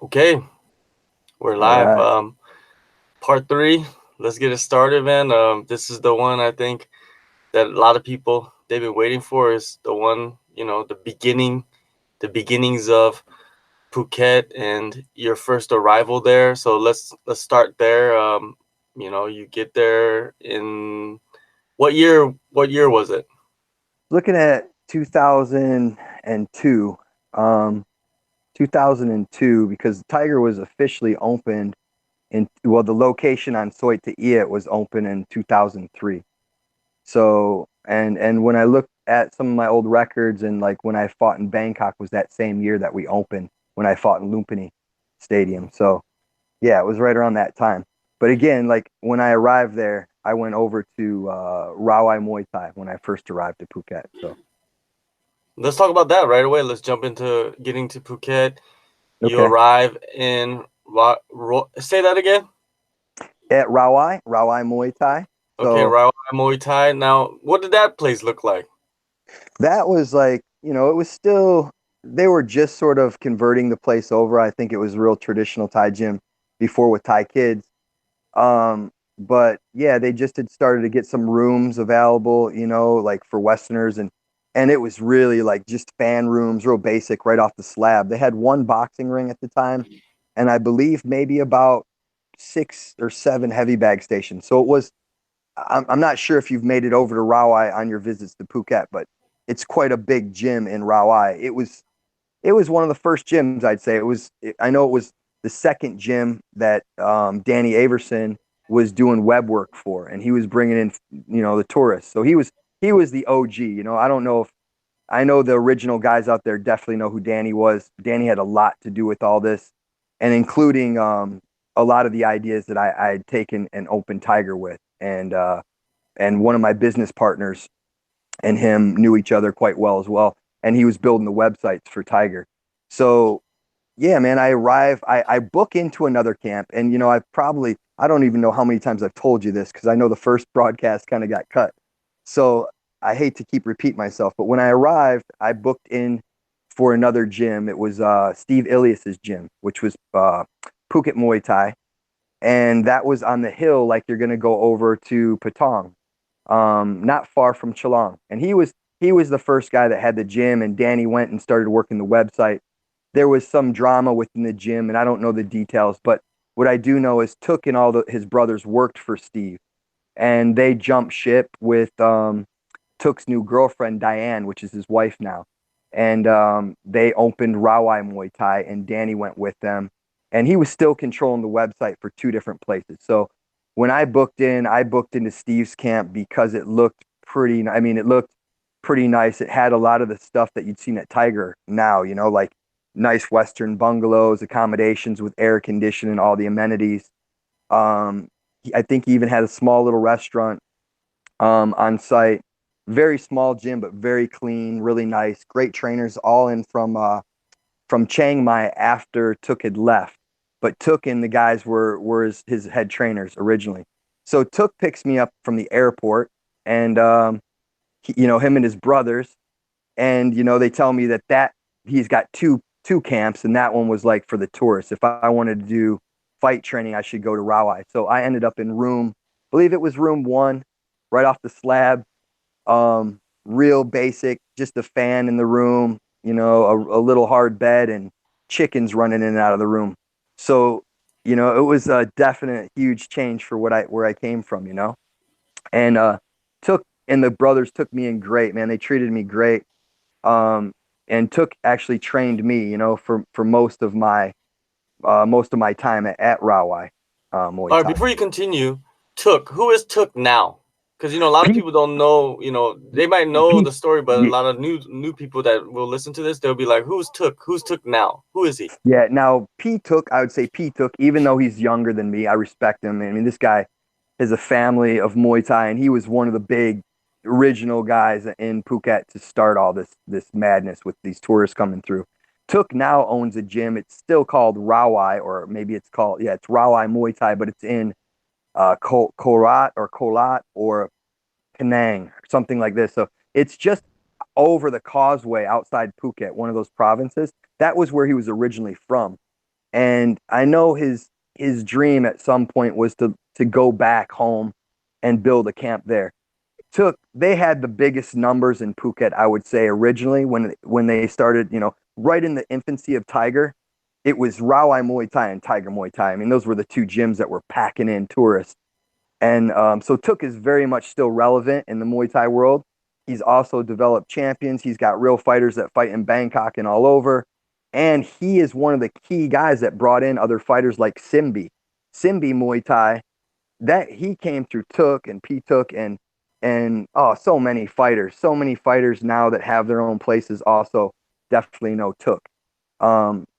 Okay, we're All live. right. Part three. Let's get it started, man. This is the one I think that a lot of people they've been waiting for. Is the one the beginnings of Phuket and your first arrival there. So let's start there. You get there in what year? What year was it? Looking at 2002, 2002, because Tiger was officially opened the location on Soit Iat was open in 2003. So, and when I looked at some of my old records and like when I fought in Bangkok was that same year that we opened when I fought in Lumpini Stadium. So, yeah, it was right around that time. But again, like when I arrived there, I went over to Rawai Muay Thai when I first arrived to Phuket. So, Let's talk about that right away. Let's jump into getting to Phuket. You okay. arrive in say that again. At Rawai Muay Thai. Okay, So Rawai Muay Thai. Now, what did that place look like? that was like, it was still, they were just sort of converting the place over. I think it was a real traditional Thai gym before with Thai kids. But yeah, they just had started to get some rooms available, like for Westerners and it was really like just fan rooms, real basic, right off the slab. They had one boxing ring at the time, and I believe maybe about 6 or 7 heavy bag stations. So it was I'm not sure if you've made it over to Rawai on your visits to Phuket, but it's quite a big gym in Rawai. It was one of the first gyms, I'd say. I know it was the second gym that Danny Averson was doing web work for, and he was bringing in the tourists. So he was the OG. I don't know if I know the original guys out there definitely know who Danny was. Danny had a lot to do with all this, and including a lot of the ideas that I had taken and opened Tiger with, and one of my business partners and him knew each other quite well as well, and he was building the websites for Tiger. So yeah, man, I arrive, I book into another camp, and I don't even know how many times I've told you this because I know the first broadcast kind of got cut. So I hate to keep repeat myself, but when I arrived, I booked in for another gym. It was Steve Ilias's gym, which was Phuket Muay Thai, and that was on the hill like you're gonna go over to Patong, not far from Chalong. And he was the first guy that had the gym, and Danny went and started working the website. There was some drama within the gym, and I don't know the details, but what I do know is Took and his brothers worked for Steve, and they jumped ship with Took's new girlfriend Diane, which is his wife now, and they opened Rawai Muay Thai, and Danny went with them, and he was still controlling the website for two different places. So when I booked into Steve's camp because it looked pretty. I mean, it looked pretty nice. It had a lot of the stuff that you'd seen at Tiger now, like nice Western bungalows, accommodations with air conditioning, all the amenities. I think he even had a small little restaurant on site. Very small gym, but very clean, really nice. Great trainers, all in from Chiang Mai after Took had left. But Took and the guys were his head trainers originally. So Took picks me up from the airport, and him and his brothers, and they tell me that he's got two camps, and that one was like for the tourists. If I wanted to do fight training, I should go to Rawai. So I ended up in I believe it was room one, right off the slab. Real basic, just a fan in the room, a little hard bed and chickens running in and out of the room. So, it was a definite huge change for where I came from, and took and the brothers took me in great, man. They treated me great. Um, and Took actually trained me, for most of my time at Rawai Muay All right, Thai. before you continue, Took. Who is Took now? Because a lot of Pete, people don't know. They might know Pete, the story, but a lot of new people that will listen to this, they'll be like, "Who's Took? Who's Took now? Who is he?" yeah. Now P Took, I would say P Took, even though he's younger than me, I respect him. I mean, this guy has a family of Muay Thai, and he was one of the big original guys in Phuket to start all this madness with these tourists coming through. Took now owns a gym. It's still called Rawai, or maybe it's Rawai Muay Thai, but it's in Korat or Penang, or something like this. So it's just over the causeway outside Phuket, one of those provinces. That was where he was originally from. And I know his dream at some point was to go back home and build a camp there. They had the biggest numbers in Phuket, I would say, originally when they started, right in the infancy of Tiger. It was Rawai Muay Thai and Tiger Muay Thai. I mean, those were the two gyms that were packing in tourists. And so Took is very much still relevant in the Muay Thai world. He's also developed champions. He's got real fighters that fight in Bangkok and all over. And he is one of the key guys that brought in other fighters like Simbi. Simbi Muay Thai, that he came through Took and P Took and oh, so many fighters now that have their own places also definitely know Took.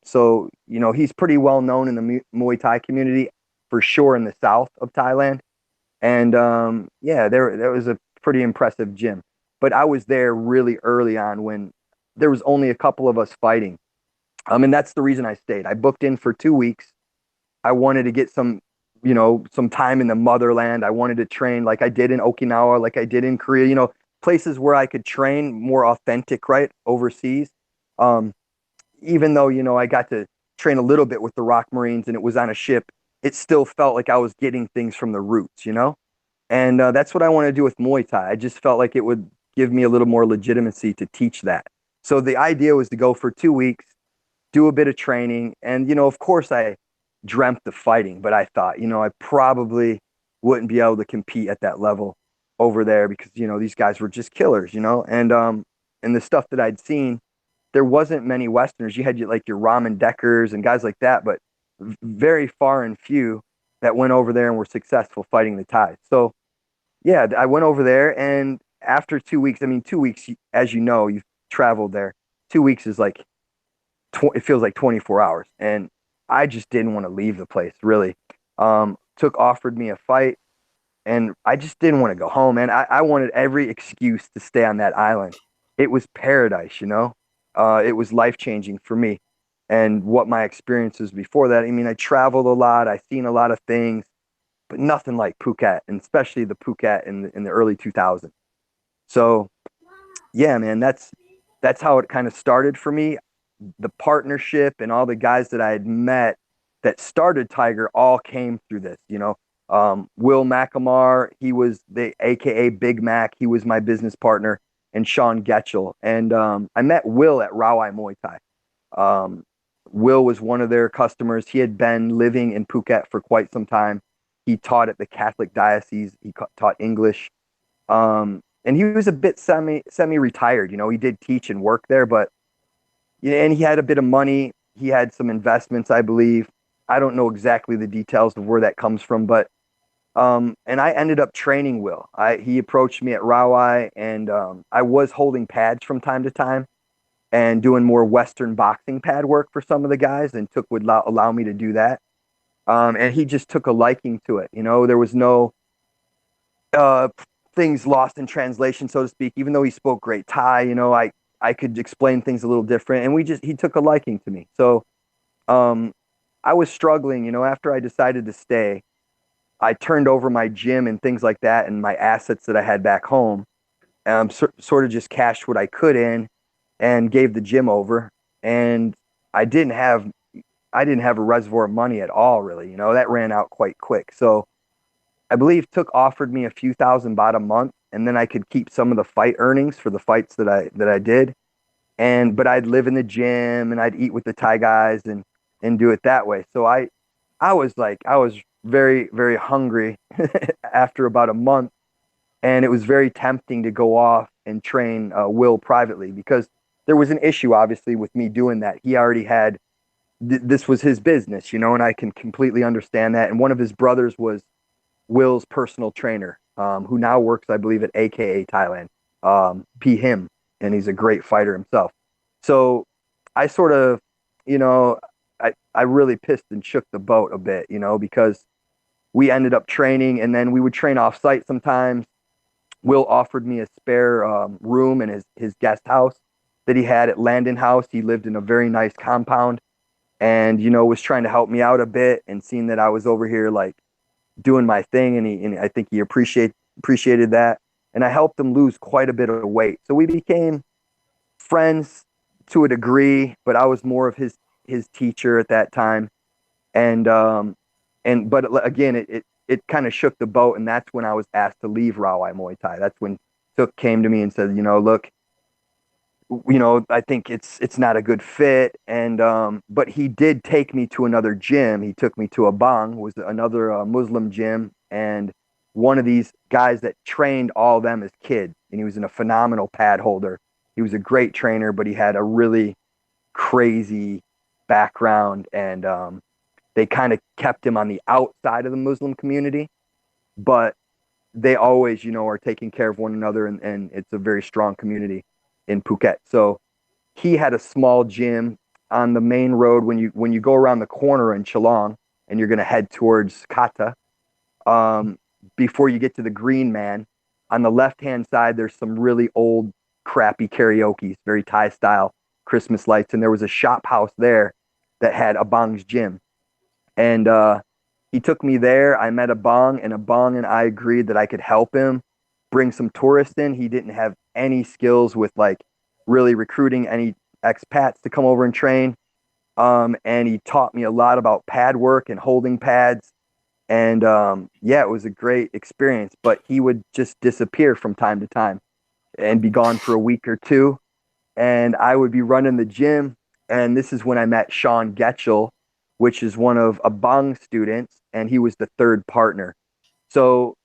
So he's pretty well known in the Muay Thai community for sure in the south of Thailand. And yeah, there was a pretty impressive gym. But I was there really early on when there was only a couple of us fighting. And that's the reason I stayed. I booked in for 2 weeks. I wanted to get some time in the motherland. I wanted to train like I did in Okinawa, like I did in Korea, places where I could train more authentic, right, overseas. Um, Even though, I got to train a little bit with the Rock Marines and it was on a ship, it still felt like I was getting things from the roots. And that's what I want to do with Muay Thai. I just felt like it would give me a little more legitimacy to teach that. So the idea was to go for 2 weeks, do a bit of training. And, of course, I dreamt of fighting, but I thought, I probably wouldn't be able to compete at that level over there because, these guys were just killers. And the stuff that I'd seen, there wasn't many Westerners. You had like your Ramen Deckers and guys like that, but very far and few that went over there and were successful fighting the Thai. So yeah, I went over there, and after 2 weeks, I mean, 2 weeks, as you know, you've traveled there. 2 weeks is like, it feels like 24 hours. And I just didn't want to leave the place, really. Took offered me a fight, and I just didn't want to go home, man. I wanted every excuse to stay on that island. It was paradise. It was life changing for me. And what my experiences before that, I mean, I traveled a lot, I seen a lot of things, but nothing like Phuket, and especially the Phuket in the early 2000s. So yeah, man, that's how it kind of started for me. The partnership and all the guys that I had met that started Tiger all came through this. Will Macnamara, he was the AKA Big Mac. He was my business partner, and Shaun Getchel. And I met Will at Rawai Muay Thai. Um, Will was one of their customers. He had been living in Phuket for quite some time. He taught at the Catholic diocese. He taught English. And he was a bit semi retired. He did teach and work there, but yeah, and he had a bit of money. He had some investments, I believe. I don't know exactly the details of where that comes from, but and I ended up training Will. He approached me at Rawai, and I was holding pads from time to time and doing more Western boxing pad work for some of the guys, and Took would allow me to do that. And he just took a liking to it. There was no uh, things lost in translation, so to speak. Even though he spoke great Thai, I could explain things a little different, and he took a liking to me. So um, I was struggling. After I decided to stay, I turned over my gym and things like that, and my assets that I had back home. Sort of just cashed what I could in, and gave the gym over. And I didn't have I didn't have a reservoir of money at all, really. That ran out quite quick. So I believe Took offered me a few thousand baht a month, and then I could keep some of the fight earnings for the fights that I did. But I'd live in the gym and I'd eat with the Thai guys and do it that way. So I was very, very hungry after about a month, and it was very tempting to go off and train Will privately because there was an issue obviously with me doing that. He already had this was his business, and I can completely understand that. And one of his brothers was Will's personal trainer, who now works, I believe, at AKA Thailand, P him, and he's a great fighter himself. So I sort of, you know, I really pissed and shook the boat a bit, because we ended up training, and then we would train off site sometimes. Will offered me a spare room in his guest house that he had at Landon House. He lived in a very nice compound, and was trying to help me out a bit, and seeing that I was over here like doing my thing, and I think he appreciated that, and I helped him lose quite a bit of weight. So we became friends to a degree, but I was more of his teacher at that time. And but again, it kind of shook the boat, and that's when I was asked to leave Rawai Muay Thai. That's when Took came to me and said, look, I think it's not a good fit. And but he did take me to another gym. He took me to a bang, was another Muslim gym, and one of these guys that trained all of them as kids, and he was a phenomenal pad holder. He was a great trainer, but he had a really crazy background, and they kind of kept him on the outside of the Muslim community, but they always, are taking care of one another, and it's a very strong community in Phuket. So he had a small gym on the main road when you go around the corner in Chalong and you're going to head towards Kata. Um, Before you get to the Green Man, on the left hand side, there's some really old, crappy karaoke's, very Thai style Christmas lights, and there was a shop house there that had a Bang's gym, and he took me there. I met a Bong and I agreed that I could help him bring some tourists in. He didn't have any skills with like really recruiting any expats to come over and train. And he taught me a lot about pad work and holding pads. And yeah, it was a great experience. But he would just disappear from time to time and be gone for a week or two. And I would be running the gym. And this is when I met Shaun Getchel, which is one of a Bang students, and he was the third partner. So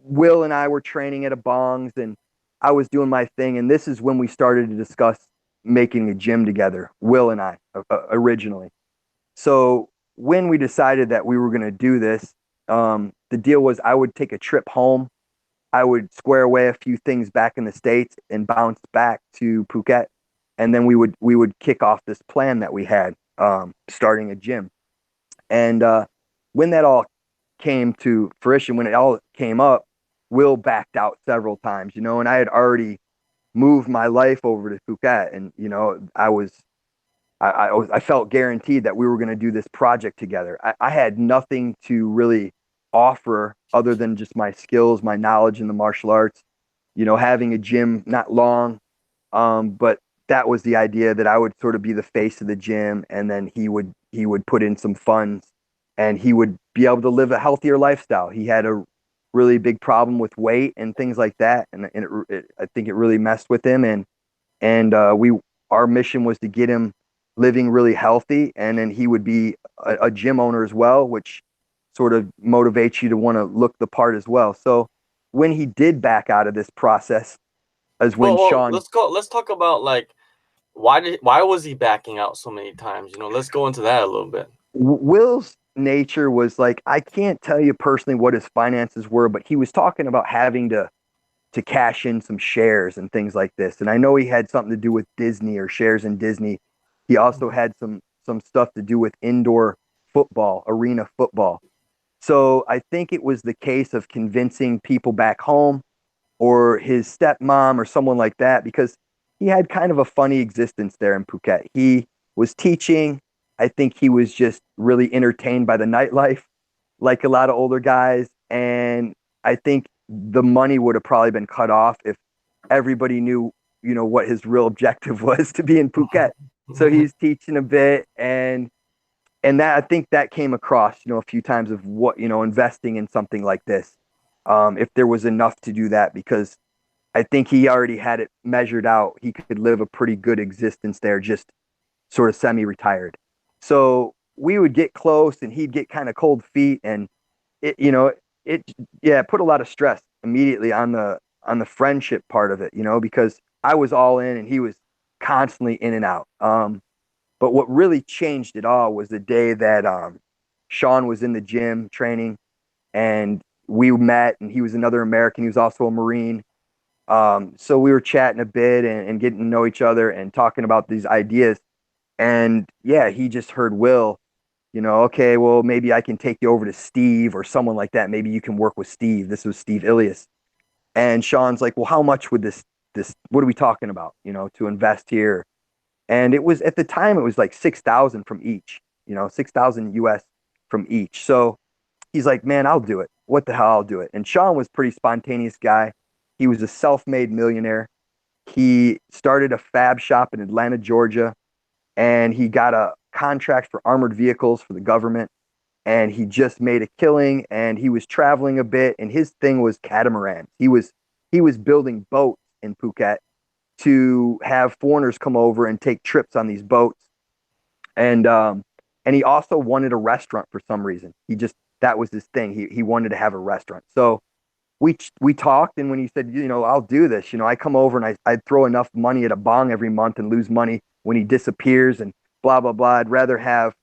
Will and I were training at a Bongs, and I was doing my thing. And this is when we started to discuss making a gym together, Will and I originally. So when we decided that we were going to do this, the deal was I would take a trip home. I would square away a few things back in the States and bounce back to Phuket. And then we would kick off this plan that we had, starting a gym. And when that all came to fruition, when it all came up, Will backed out several times, and I had already moved my life over to Phuket, and I felt guaranteed that we were going to do this project together. I had nothing to really offer other than just my skills, my knowledge in the martial arts. Having a gym, not long, but that was the idea, that I would sort of be the face of the gym, and then he would put in some funds, and he would be able to live a healthier lifestyle. He had a really big problem with weight and things like that, and I think it really messed with him, and we our mission was to get him living really healthy, and then he would be a gym owner as well, which sort of motivates you to want to look the part as well. So when he did back out of this process, as when Well, Shaun let's go. Let's talk about like why was he backing out so many times? Let's go into that a little bit. Will's nature was like, I can't tell you personally what his finances were, but he was talking about having to cash in some shares and things like this. And I know he had something to do with Disney or shares in Disney. He also had some stuff to do with indoor football, arena football. So I think it was the case of convincing people back home or his stepmom or someone like that, because he had kind of a funny existence there in Phuket. He was teaching. I think he was just really entertained by the nightlife, like a lot of older guys. And I think the money would have probably been cut off if everybody knew, what his real objective was, to be in Phuket. So he's teaching a bit, and that, I think that came across, a few times, of what, investing in something like this, if there was enough to do that, because I think he already had it measured out. He could live a pretty good existence there, just sort of semi-retired. So we would get close, and he'd get kind of cold feet, and it, it yeah, it put a lot of stress immediately on the friendship part of it, because I was all in and he was constantly in and out. But what really changed it all was the day that Shaun was in the gym training, and we met, and he was another American. He was also a Marine. So we were chatting a bit, and getting to know each other and talking about these ideas. And yeah, he just heard Will, okay, well, maybe I can take you over to Steve or someone like that. Maybe you can work with Steve. This was Steve Ilias. And Shaun's like, well, how much would what are we talking about, to invest here? And it was, at the time, it was like 6,000 from each, 6,000 US from each. So he's like, man, I'll do it. What the hell, I'll do it. And Shaun was a pretty spontaneous guy. He was a self-made millionaire. He started a fab shop in Atlanta, Georgia, and he got a contract for armored vehicles for the government. and he just made a killing, and he was traveling a bit, and his thing was catamarans. He was building boats in Phuket to have foreigners come over and take trips on these boats. And he also wanted a restaurant for some reason. He just that was his thing. He wanted to have a restaurant. So we talked, and when he said, I'll do this, I come over and I'd throw enough money at a bong every month and lose money when he disappears and blah blah blah. I'd rather have,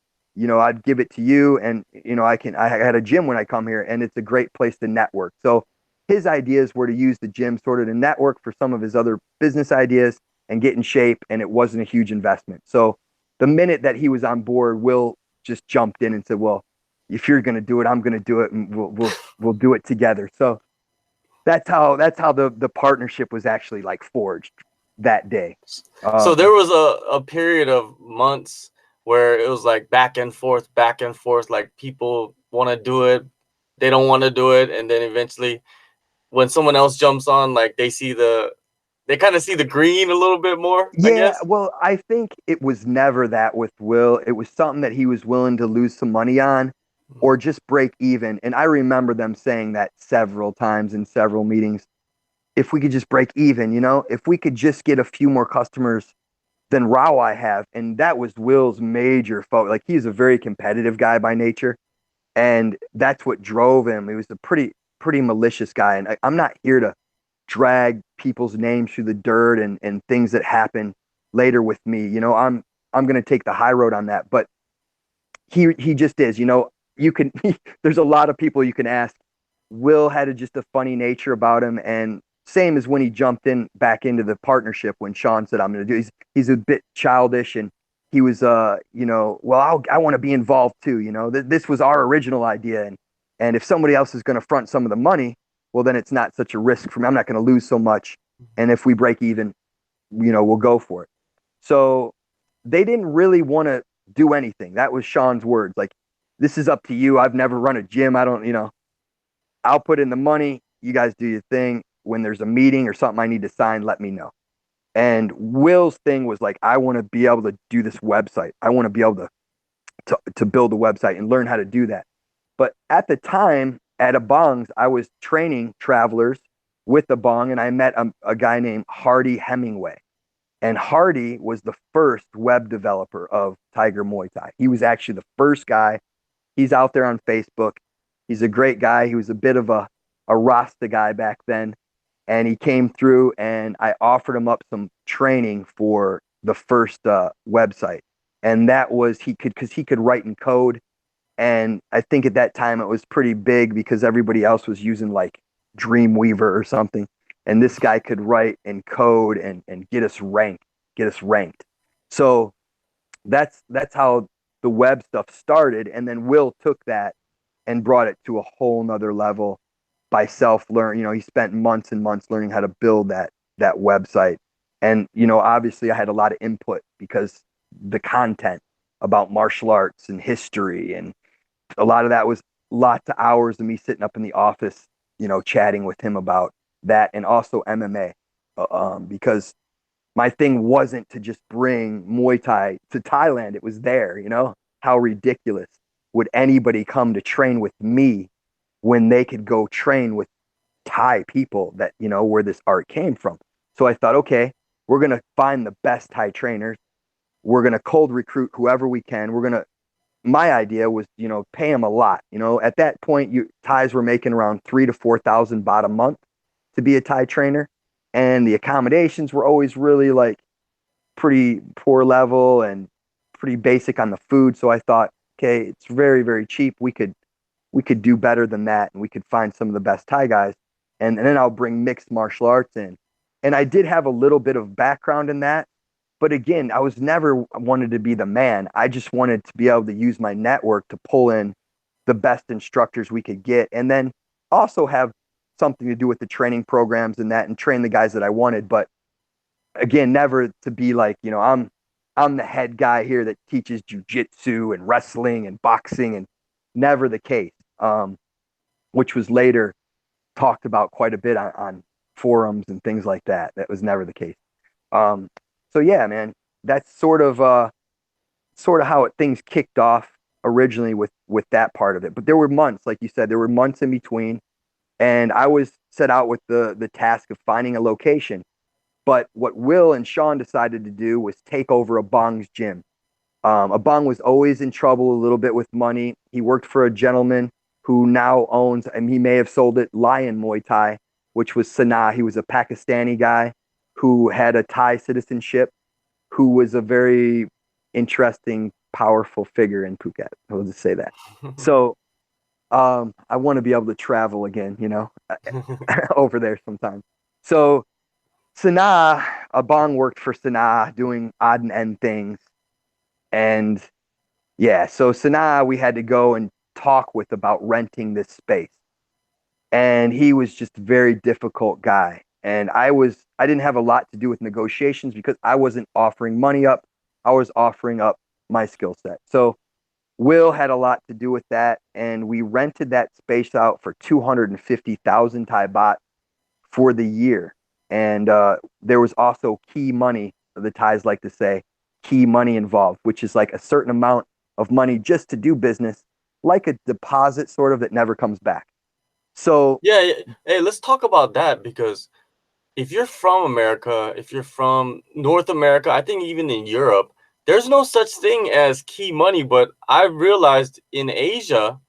I'd give it to you, and I had a gym when I come here, and it's a great place to network. So his ideas were to use the gym sort of to network for some of his other business ideas and get in shape, and it wasn't a huge investment. So the minute that he was on board, Will just jumped in and said, "Well, if you're going to do it, I'm going to do it, and we'll do it together." So that's how the partnership was actually like forged that day. So Um, there was a period of months where it was like back and forth. Like people want to do it, they don't want to do it, and then eventually, when someone else jumps on, like they kind of see the green a little bit more, I yeah, guess. well, I think it was never that with Will. It was something that he was willing to lose some money on or just break even. And I remember them saying that several times in several meetings. If we could just break even, if we could just get a few more customers than Rawai have. And that was Will's major focus. Like he's a very competitive guy by nature. And that's what drove him. He was a pretty malicious guy. And I'm not here to drag people's names through the dirt and things that happen later with me. I'm going to take the high road on that. But he just is. You can there's a lot of people you can ask. Will had just a funny nature about him, and same as when he jumped in back into the partnership when Shaun said I'm going to do. He's a bit childish, and he was well, I want to be involved too. This was our original idea, and if somebody else is going to front some of the money, well, then it's not such a risk for me. I'm not going to lose so much, and if we break even, we'll go for it. So they didn't really want to do anything. That was Shaun's words. Like, this is up to you. I've never run a gym. I don't, I'll put in the money. You guys do your thing. When there's a meeting or something I need to sign, let me know. And Will's thing was like, I want to be able to do this website. I want to be able to build a website and learn how to do that. But at the time at a bongs, I was training travelers with the bong, and I met a guy named Hardy Hemingway. And Hardy was the first web developer of Tiger Muay Thai. He was actually the first guy. He's out there on Facebook. He's a great guy. He was a bit of a Rasta guy back then. And he came through, and I offered him up some training for the first website. And that was because he could write in code. And I think at that time it was pretty big because everybody else was using like Dreamweaver or something. And this guy could write and code and get us ranked. So that's how the web stuff started. And then Will took that and brought it to a whole nother level by self-learn. He spent months and months learning how to build that website. And obviously I had a lot of input because the content about martial arts and history, and a lot of that was lots of hours of me sitting up in the office, chatting with him about that, and also MMA, because my thing wasn't to just bring Muay Thai to Thailand. It was there, how ridiculous would anybody come to train with me when they could go train with Thai people that, where this art came from. So I thought, okay, we're going to find the best Thai trainers. We're going to cold recruit whoever we can. My idea was, pay them a lot. At that point, Thais were making around 3 to 4 thousand baht a month to be a Thai trainer, and the accommodations were always really like pretty poor level and pretty basic on the food. So I thought, okay, it's very very cheap. We could do better than that, and we could find some of the best Thai guys, and then I'll bring mixed martial arts in. And I did have a little bit of background in that, but again, I was never wanted to be the man. I just wanted to be able to use my network to pull in the best instructors we could get, and then also have something to do with the training programs and that, and train the guys that I wanted. But again, never to be like, I'm the head guy here that teaches jujitsu and wrestling and boxing, and never the case. Which was later talked about quite a bit on forums and things like that. That was never the case. Um, so yeah, man, that's sort of how things kicked off. originally with that part of it. But there were months, like you said, there were months in between, and I was set out with the task of finding a location. But what Will and Shaun decided to do was take over Abong's gym. Abong was always in trouble a little bit with money. He worked for a gentleman who now owns, and he may have sold it, Lion Muay Thai, which was Sanaa. He was a Pakistani guy who had a Thai citizenship, who was a very interesting, powerful figure in Phuket. I'll just say that. So I want to be able to travel again, over there sometime. So Sanaa, Abong worked for Sanaa doing odd and end things. And yeah, so Sanaa, we had to go and talk with about renting this space. And he was just a very difficult guy. And I didn't have a lot to do with negotiations because I wasn't offering money up. I was offering up my skill set. So Will had a lot to do with that. And we rented that space out for 250,000 Thai baht for the year. And there was also key money, the Thais like to say, key money involved, which is like a certain amount of money just to do business, like a deposit sort of that never comes back. So, Yeah, yeah. Hey, let's talk about that because if you're from America, if you're from North America, I think even in Europe, there's no such thing as key money. But I've realized in Asia,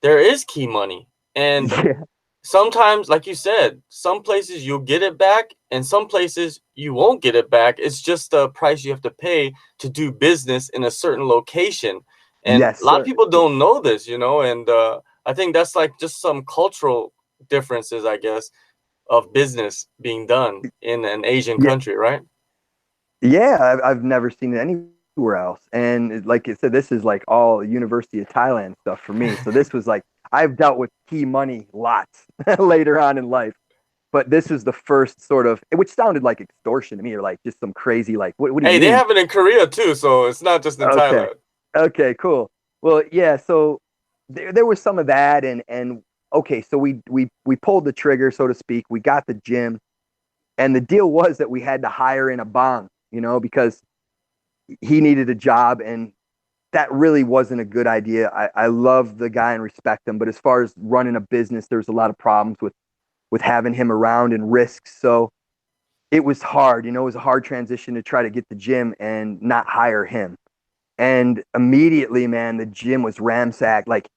there is key money. And yeah, sometimes, like you said, some places you'll get it back and some places you won't get it back. It's just the price you have to pay to do business in a certain location. And yes, a lot of sir. people don't know this, and I think that's like just some cultural differences, I guess, of business being done in an Asian Yeah, country, right? yeah, I've never seen it anywhere else. And like I said, this is like all University of Thailand stuff for me. So this was like, I've dealt with key money lots later on in life. But this was the first sort of, which sounded like extortion to me, or like just some crazy, like, what do you Hey, they mean? have it in Korea too, so it's not just in Okay. Thailand. Okay, cool. Well, yeah, so there was some of that and okay, so we pulled the trigger, so to speak. We got the gym, and the deal was that we had to hire in a bong, because he needed a job, and that really wasn't a good idea. I love the guy and respect him, but as far as running a business, there's a lot of problems with having him around and risks. So it was hard, it was a hard transition to try to get the gym and not hire him. And immediately, man, the gym was ransacked. Like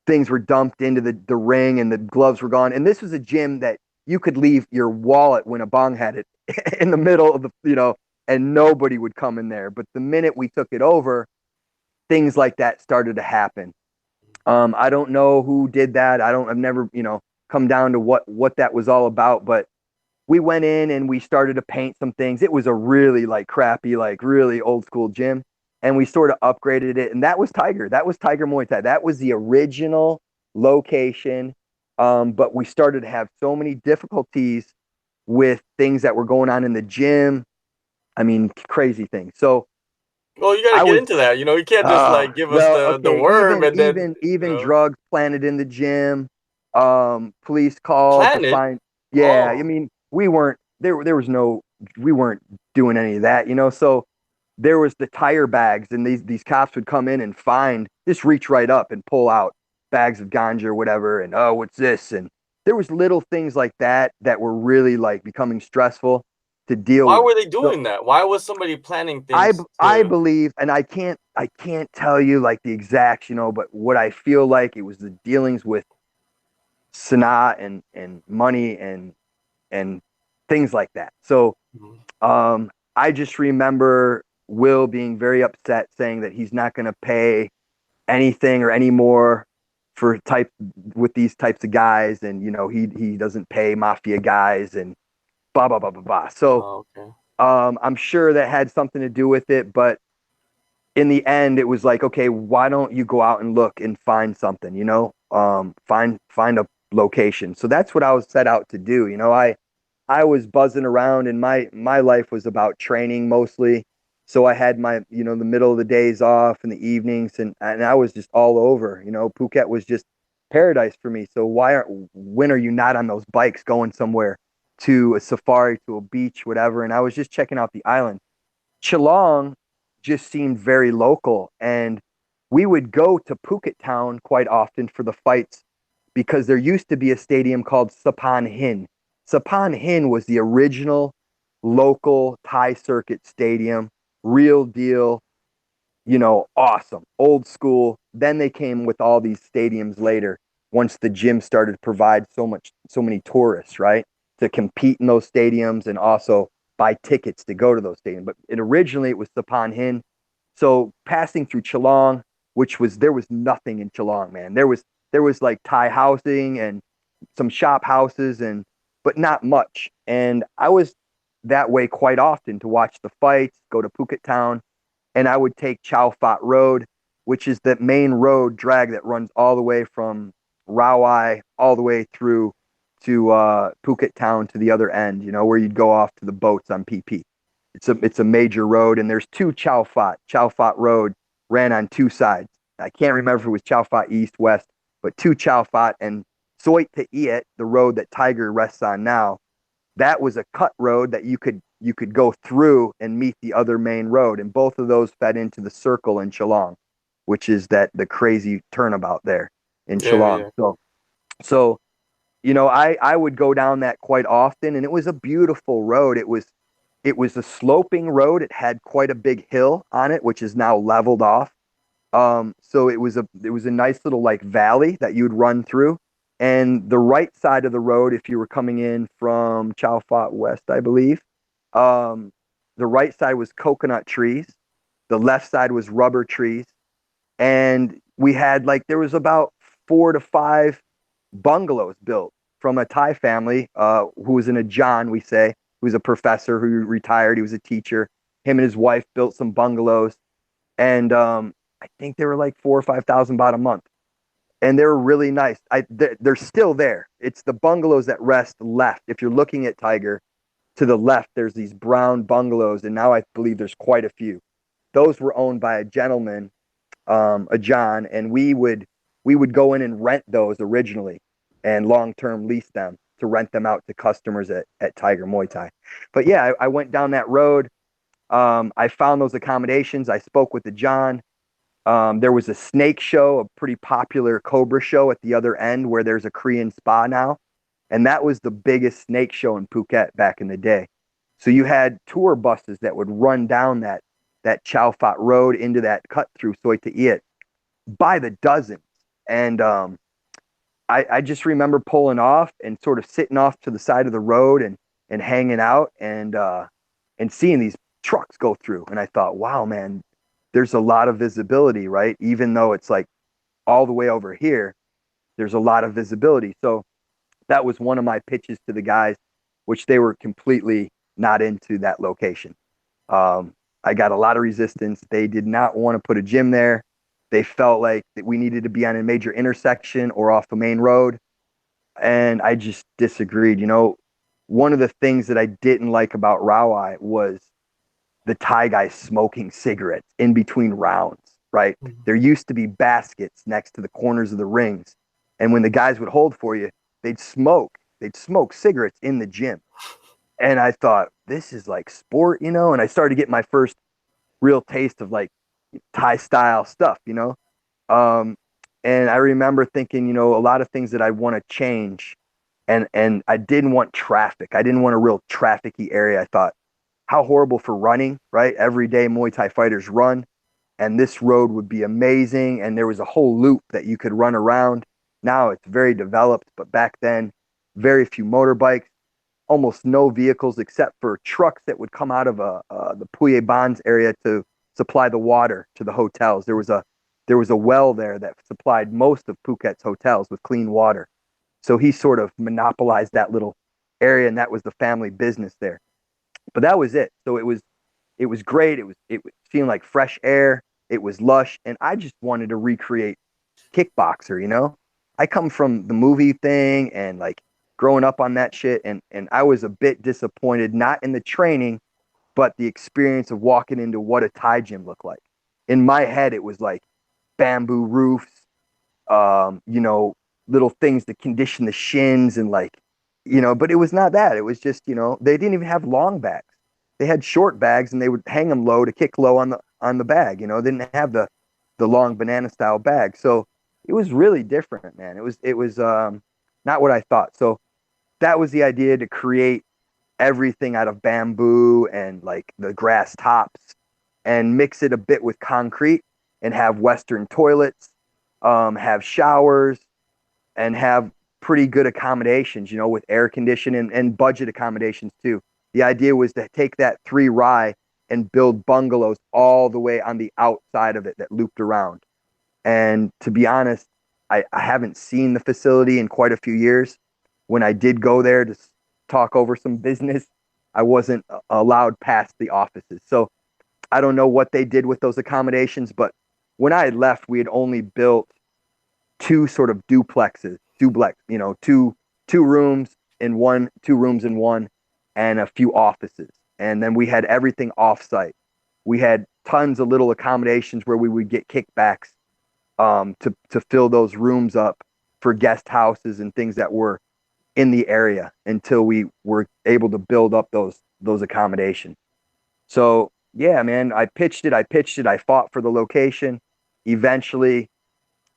things were dumped into the ring and the gloves were gone. And this was a gym that you could leave your wallet when a bong had it in the middle of and nobody would come in there. But the minute we took it over, things like that started to happen. I don't know who did that. I've never, come down to what that was all about, but we went in and we started to paint some things. It was a really like crappy, like really old school gym. And we sort of upgraded it. And that was Tiger. That was Tiger Muay Thai. That was the original location. But we started to have so many difficulties with things that were going on in the gym. I mean, crazy things. So Well, you got to I get was into that. You can't just like give us well, the okay, worm even and then, even even drugs planted in the gym, police called to planet. find yeah, I Oh, mean, we weren't there was no we weren't doing any of that, so there was the tire bags and these cops would come in and find just reach right up and pull out bags of ganja or whatever and oh, what's this? And there was little things like that were really like becoming stressful to deal why with. were they So doing that? Why was somebody planning I things I to? believe, and I can't tell you like the exacts, but what I feel like it was the dealings with Sanaa and money and things like that. So Mhm. I just remember Will being very upset, saying that he's not going to pay anything or any more for type with these types of guys, and he doesn't pay mafia guys and blah blah blah blah blah. So Oh, okay. I'm sure that had something to do with it, but in the end, it was like, okay, why don't you go out and look and find something, find a location. So that's what I was set out to do. I was buzzing around and my life was about training mostly. So I had my, the middle of the days off and the evenings and I was just all over, Phuket was just paradise for me. So when are you not on those bikes going somewhere to a safari, to a beach, whatever? And I was just checking out the island. Chillong just seemed very local. And we would go to Phuket Town quite often for the fights because there used to be a stadium called Sapan Hin. Sapan Hin was the original local Thai circuit stadium, real deal, awesome, old school. Then they came with all these stadiums later once the gym started to provide so many tourists, right? To compete in those stadiums and also buy tickets to go to those stadiums. But originally it was Sapan Hin. So passing through Geelong, there was nothing in Geelong, man. There was like Thai housing and some shop houses but not much. And I was that way quite often to watch the fights, go to Phuket Town, and I would take Chow Phat Road, which is the main road drag that runs all the way from Rawai all the way through to Phuket Town to the other end, where you'd go off to the boats on PP. It's a major road, and there's two Chow Phat. Chow Phat Road ran on two sides. I can't remember if it was Chow Phat East, West, but two Chow Phat and Soit to Iet, the road that Tiger rests on now, that was a cut road that you could go through and meet the other main road, and both of those fed into the circle in Geelong, which is the crazy turnabout there in Yeah, Geelong. yeah. So I would go down that quite often, and it was a beautiful road. It was a sloping road. It had quite a big hill on it, which is now leveled off. So it was a nice little like valley that you'd run through. And the right side of the road, if you were coming in from Chow Phat West, I believe, um, the right side was coconut trees. The left side was rubber trees. And we had like there was about 4 to 5 bungalows built from a Thai family who was in a John, we say, who was a professor who retired. He was a teacher. Him and his wife built some bungalows, and I think they were like 4 or 5 thousand baht a month, and they were really nice. They're still there. It's the bungalows that rest left. If you're looking at Tiger, to the left, there's these brown bungalows, and now I believe there's quite a few. Those were owned by a gentleman, a John, and we would go in and rent those originally and long term lease them to rent them out to customers at Tiger Muay Thai. But yeah, I went down that road. I found those accommodations. I spoke with the John. There was a snake show, a pretty popular cobra show at the other end where there's a Korean spa now. And that was the biggest snake show in Phuket back in the day. So you had tour buses that would run down that Chow Phat Road into that cut through Soi Iet by the dozens. And I just remember pulling off and sort of sitting off to the side of the road and hanging out and seeing these trucks go through. And I thought, wow, man, there's a lot of visibility, right? Even though it's like all the way over here, there's a lot of visibility. So that was one of my pitches to the guys, which they were completely not into that location. I got a lot of resistance. They did not want to put a gym there. They felt like that we needed to be on a major intersection or off the main road. And I just disagreed. One of the things that I didn't like about Rawai was the Thai guys smoking cigarettes in between rounds, right? Mhm. There used to be baskets next to the corners of the rings. And when the guys would hold for you, they'd smoke. They'd smoke cigarettes in the gym. And I thought, this is like sport, And I started to get my first real taste of like Thai style stuff. Um, and I remember thinking, a lot of things that I want to change. And I didn't want traffic. I didn't want a real trafficy area. I thought, how horrible for running, right? Every day Muay Thai fighters run, and this road would be amazing. And there was a whole loop that you could run around. Now it's very developed, but back then, very few motorbikes, almost no vehicles except for trucks that would come out of the Puye Bonds area to supply the water to the hotels. There was a well there that supplied most of Phuket's hotels with clean water. So he sort of monopolized that little area, and that was the family business there. But that was it. So it was great. It was feeling like fresh air. It was lush, and I just wanted to recreate kickboxer. I come from the movie thing and like growing up on that shit, and I was a bit disappointed, not in the training, but the experience of walking into what a Thai gym looked like. In my head, it was like bamboo roofs, um, you know, little things to condition the shins and but it was not that. It was just, they didn't even have long bags. They had short bags and they would hang them low to kick low on the bag. They didn't have the long banana style bag. So it was really different, man. It was not what I thought. So that was the idea, to create everything out of bamboo and like the grass tops, and mix it a bit with concrete, and have Western toilets, have showers, and have pretty good accommodations, with air conditioning and budget accommodations too. The idea was to take that 3 Rai and build bungalows all the way on the outside of it that looped around. And to be honest, I haven't seen the facility in quite a few years. When I did go there to talk over some business, I wasn't allowed past the offices. So I don't know what they did with those accommodations, but when I had left, we had only built two sort of duplexes, two rooms in one, 2 rooms in one, and a few offices. And then we had everything offsite. We had tons of little accommodations where we would get kickbacks, to fill those rooms up for guest houses and things that were in the area until we were able to build up those accommodations. So yeah, man, I fought for the location. Eventually,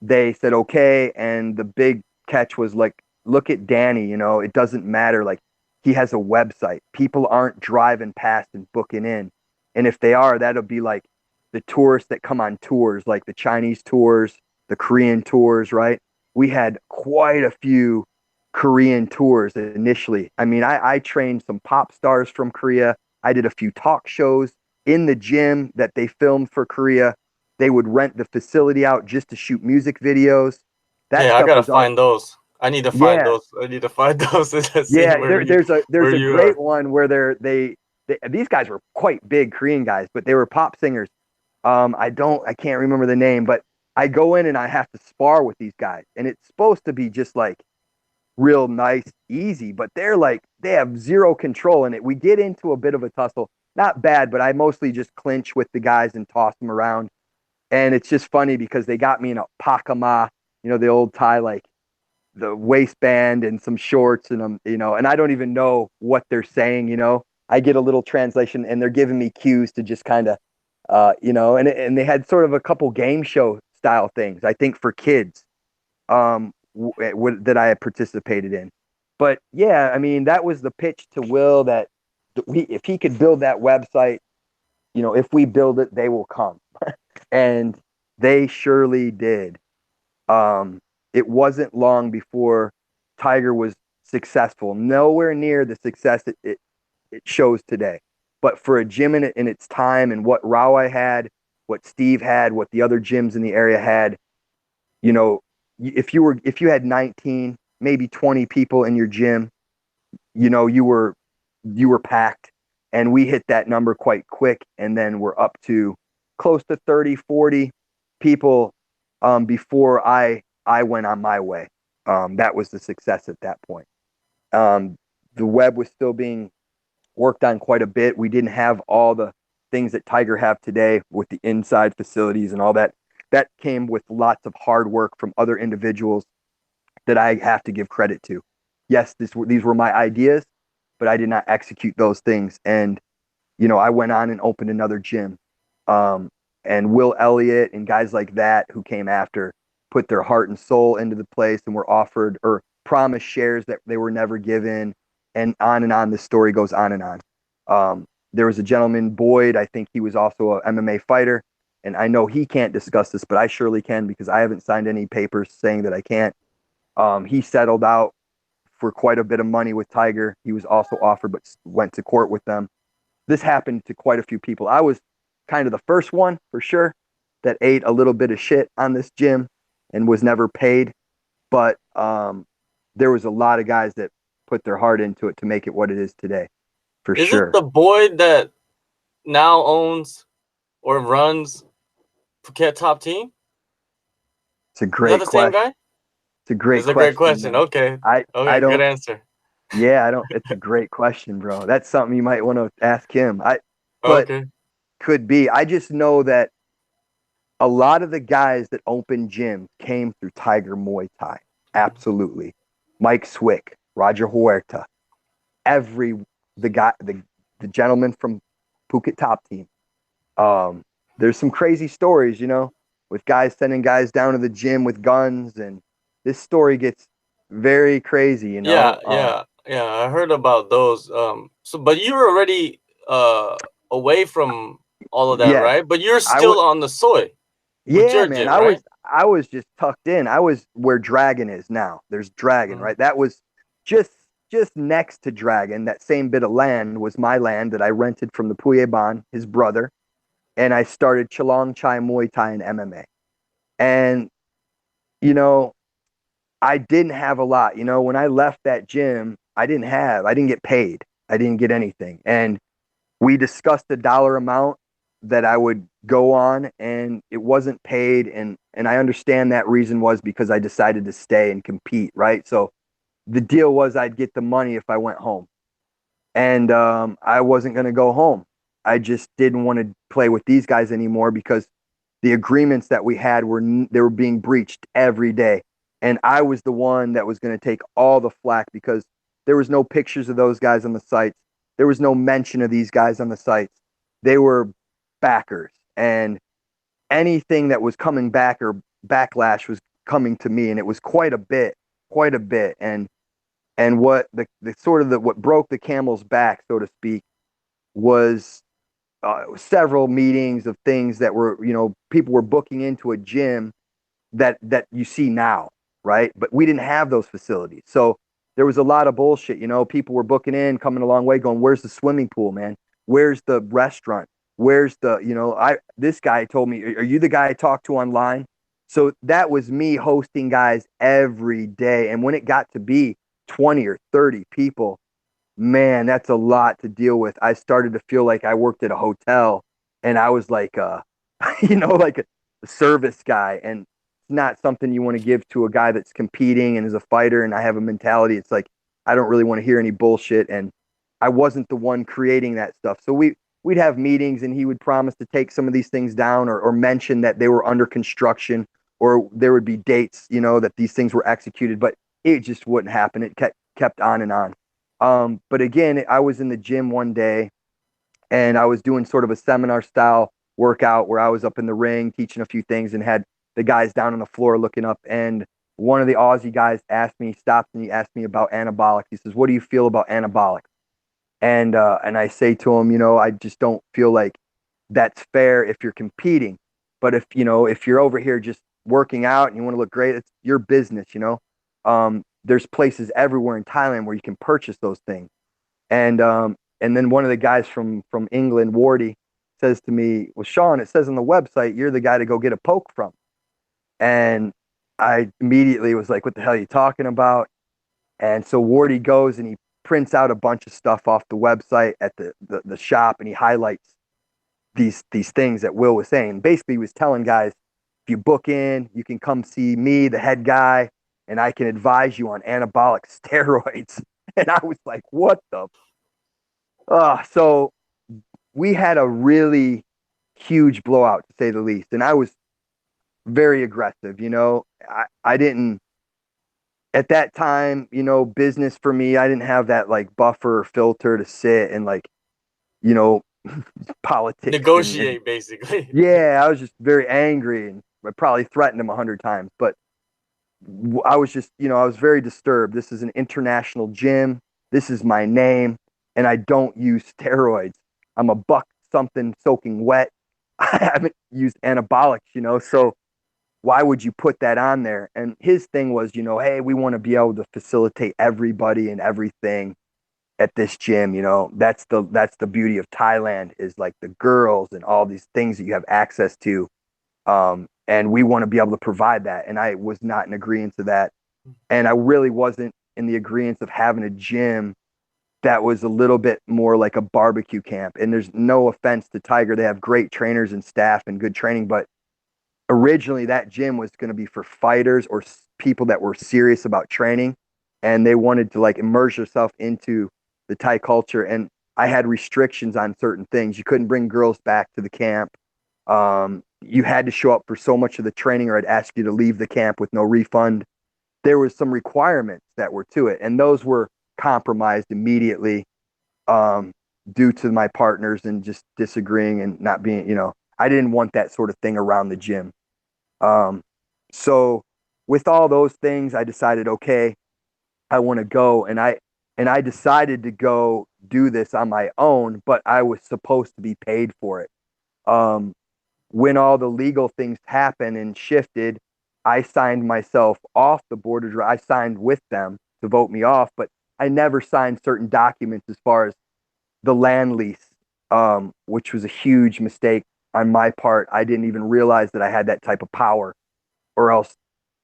they said okay, and the big catch was like, look at Danny, it doesn't matter. Like, he has a website. People aren't driving past and booking in. And if they are, that'll be like the tourists that come on tours, like the Chinese tours, the Korean tours, right? We had quite a few Korean tours initially. I mean, I trained some pop stars from Korea. I did a few talk shows in the gym that they filmed for Korea. They would rent the facility out just to shoot music videos. That Hey, I stuff gotta was all. find those. I need to find Yeah, those. I need to find those and see yeah. There's where a you great are. one where these guys were quite big Korean guys, but they were pop singers. I can't remember the name, but I go in and I have to spar with these guys, and it's supposed to be just like real nice, easy, but they have zero control in it. We get into a bit of a tussle, not bad, but I mostly just clinch with the guys and toss them around. And it's just funny because they got me in a pakama, the old Thai, like the waistband and some shorts, and and I don't even know what they're saying. I get a little translation, and they're giving me cues to just kind of, and they had sort of a couple game show style things, I think, for kids, that I had participated in. But yeah, I mean, that was the pitch to Will, that if he could build that website, if we build it, they will come. And they surely did. It wasn't long before Tiger was successful, nowhere near the success it shows today. But for a gym in its time, and what Rawai had, what Steve had, what the other gyms in the area had, you know, if you had 19, maybe 20 people in your gym, you were packed, and we hit that number quite quick, and then we're up to close to 30, 40 people, before I went on my way. That was the success at that point. Um, the web was still being worked on quite a bit. We didn't have all the things that Tiger have today with the inside facilities and all that. That came with lots of hard work from other individuals that I have to give credit to. Yes, these were my ideas, but I did not execute those things. And I went on and opened another gym. Um, and Will Elliott and guys like that who came after put their heart and soul into the place, and were offered or promised shares that they were never given, and on and on. This story goes on and on. There was a gentleman, Boyd, I think he was also a MMA fighter, and I know he can't discuss this, but I surely can, because I haven't signed any papers saying that I can't. He settled out for quite a bit of money with Tiger. He was also offered, but went to court with them. This happened to quite a few people. I was kind of the first one, for sure, that ate a little bit of shit on this gym and was never paid. But there was a lot of guys that put their heart into it to make it what it is today, for Is it sure. the boy that now owns or runs Phuket Top Team? It's a Is that great the same question. guy? It's a great It's a great question, question. man. Okay. I Okay, good don't. answer. Yeah, I don't. It's a great question, bro. That's something you might want to ask him. But Okay. could be. I just know that a lot of the guys that opened gyms came through Tiger Muay Thai. Absolutely. Mike Swick, Roger Huerta, every the guy the gentleman from Phuket Top Team. Um, there's some crazy stories. with guys sending guys down to the gym with guns, and this story gets very crazy, you Yeah, know. yeah, yeah. I heard about those. So, but you were already away from all of that, Yeah, right? But you're I would. still on the soy with Yeah, your man. gym, right? I was just tucked in. I was where Dragon is now. There's Dragon, Mm. right? That was just just next to Dragon. That same bit of land was my land that I rented from the Puye Ban, his brother, and I started Chalong Chai Muay Thai and MMA. And you know, I didn't have a lot. You know, when I left that gym, I didn't get paid. I didn't get anything. And we discussed the dollar amount that I would go on, and it wasn't paid. And I understand that reason was because I decided to stay and compete, right? So the deal was I'd get the money if I went home. And I wasn't going to go home. I just didn't want to play with these guys anymore because the agreements that we had they were being breached every day, and I was the one that was going to take all the flack because there was no pictures of those guys on the sites. There was no mention of these guys on the sites. They were backers, and anything that was coming back or backlash was coming to me, and it was quite a bit. And what the sort of the what broke the camel's back, so to speak, was several meetings of things that were, people were booking into a gym that you see now, right? But we didn't have those facilities. So there was a lot of bullshit, people were booking in, coming a long way, going, where's the swimming pool, man? Where's the restaurant? Where's the, this guy told me, are you the guy I talked to online? So that was me hosting guys every day. And when it got to be 20 or 30 people, man, that's a lot to deal with. I started to feel like I worked at a hotel and I was like, like a service guy. And it's not something you want to give to a guy that's competing and is a fighter. And I have a mentality. It's like, I don't really want to hear any bullshit. And I wasn't the one creating that stuff. So we'd have meetings and he would promise to take some of these things down or mention that they were under construction or there would be dates, that these things were executed, but it just wouldn't happen. It kept on and on. But again, I was in the gym one day and I was doing sort of a seminar style workout where I was up in the ring teaching a few things and had the guys down on the floor looking up. And one of the Aussie guys stopped me, asked me about anabolic. He says, "What do you feel about anabolic?" And I say to him, I just don't feel like that's fair if you're competing. But if you're over here just working out and you want to look great, it's your business. There's places everywhere in Thailand where you can purchase those things. And then one of the guys from England, Wardy, says to me, "Well, Shaun, it says on the website you're the guy to go get a poke from." And I immediately was like, "What the hell are you talking about?" And so Wardy goes and he prints out a bunch of stuff off the website at the shop and he highlights these things that Will was saying. Basically, he was telling guys, if you book in, you can come see me, the head guy, and I can advise you on anabolic steroids. And I was like, what the? So we had a really huge blowout, to say the least. And I was very aggressive. I didn't, at that time, business for me, I didn't have that like buffer or filter to sit and like, you know, politics and Negotiate, basically. yeah, I was just very angry and I probably threatened him 100 times. But I was just, I was very disturbed. This is an international gym. This is my name, and I don't use steroids. I'm a buck something soaking wet. I haven't used anabolics. So why would you put that on there? And his thing was, hey, we want to be able to facilitate everybody and everything at this gym. That's the beauty of Thailand is like the girls and all these things that you have access to. And we want to be able to provide that. And I was not in agreement to that. And I really wasn't in the agreement of having a gym that was a little bit more like a barbecue camp. And there's no offense to Tiger. They have great trainers and staff and good training, but originally that gym was going to be for fighters or people that were serious about training and they wanted to like immerse yourself into the Thai culture. And I had restrictions on certain things. You couldn't bring girls back to the camp. You had to show up for so much of the training or I'd ask you to leave the camp with no refund. There was some requirements that were to it, and those were compromised immediately um, due to my partners and just disagreeing and not being, I didn't want that sort of thing around the gym. Um, so with all those things, I decided, okay, I want to go, and I decided to go do this on my own, but I was supposed to be paid for it. Um, when all the legal things happened and shifted, I signed myself off the board of. I signed with them to vote me off, but I never signed certain documents as far as the land lease, which was a huge mistake on my part. I didn't even realize that I had that type of power, or else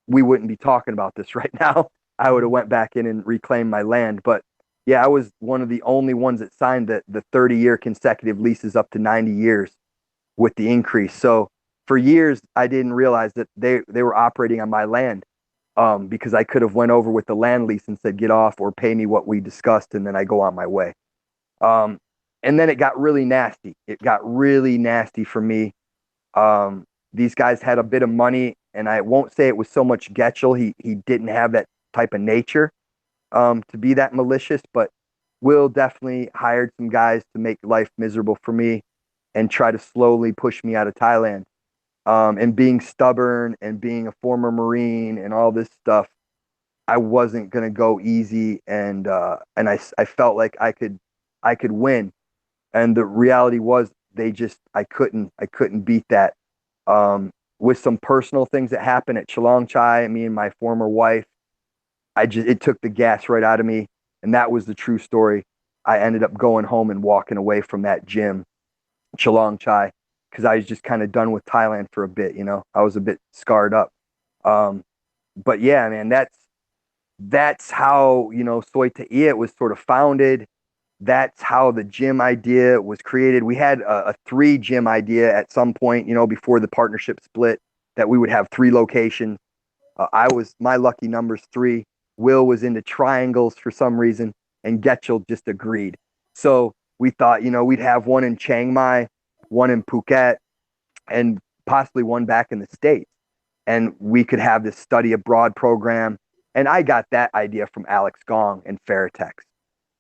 we wouldn't be talking about this right now. I would have Mhm. went back in and reclaimed my land. But yeah, I was one of the only ones that signed the 30-year consecutive leases up to 90 years with the increase. So for years, I didn't realize that they were operating on my land, because I could have went over with the land lease and said, get off or pay me what we discussed, and then I go on my way. Um, and then it got really nasty. It got really nasty for me. These guys had a bit of money, and I won't say it was so much Getchel. He didn't have that type of nature, to be that malicious, but Will definitely hired some guys to make life miserable for me and try to slowly push me out of Thailand. And being stubborn and being a former Marine and all this stuff, I wasn't gonna go easy, and I felt like I could win, and the reality was I couldn't beat that. With some personal things that happened at Chalong Chai, me and my former wife, it took the gas right out of me, and that was the true story. I ended up going home and walking away from that gym, Chalong Chai, because I was just kind of done with Thailand for a bit. I was a bit scarred up. Um, but yeah, man, that's how Soy Iet was sort of founded. That's how the gym idea was created. We had a three gym idea at some point, before the partnership split, that we would have three locations. I was my lucky number's three. Will was into triangles for some reason, and Getchell just agreed. So we thought, we'd have one in Chiang Mai, one in Phuket, and possibly one back in the States. And we could have this study abroad program. And I got that idea from Alex Gong and Ferritex,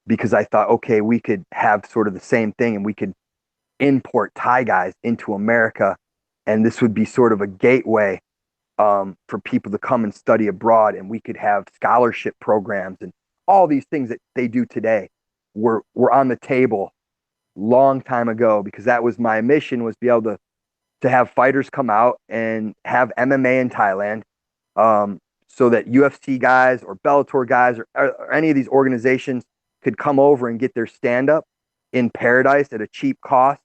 because I thought, okay, we could have sort of the same thing, and we could import Thai guys into America. And this would be sort of a gateway, for people to come and study abroad, and we could have scholarship programs and all these things that they do today were on the table long time ago, because that was my mission, was be able to have fighters come out and have MMA in Thailand, so that UFC guys or Bellator guys or any of these organizations could come over and get their stand up in paradise at a cheap cost,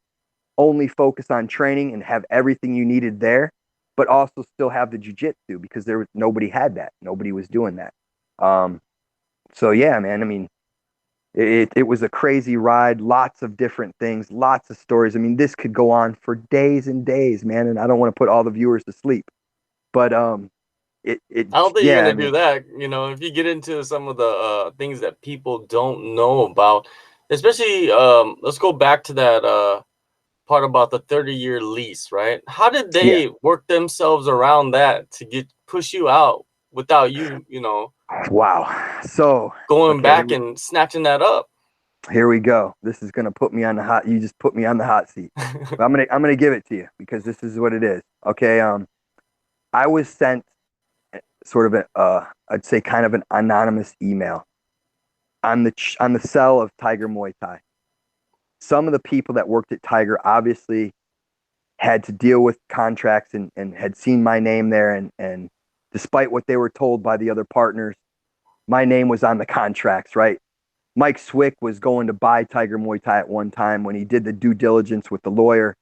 only focus on training and have everything you needed there, but also still have the jujitsu, because there was nobody had that. Nobody was doing that. Um, so yeah, man. I mean, it was a crazy ride. Lots of different things, lots of stories. I mean, this could go on for days and days, man. And I don't want to put all the viewers to sleep, but I don't think you're yeah. I gonna do mean, that. If you get into some of the things that people don't know about, especially let's go back to that part about the 30-year lease, right? How did yeah. they work themselves around that to get push you out without you, Wow. So going okay, back and snatching that up? here we go. This is gonna put me on the hot. You just put me on the hot seat. But I'm gonna give it to you, because this is what it is. Okay. I was sent sort of I'd say kind of an anonymous email on the cell of Tiger Muay Thai. Some of the people that worked at Tiger obviously had to deal with contracts, and had seen my name there, and despite what they were told by the other partners, my name was on the contracts, right? Mike Swick was going to buy Tiger Muay Thai at one time. When he did the due diligence with the lawyer,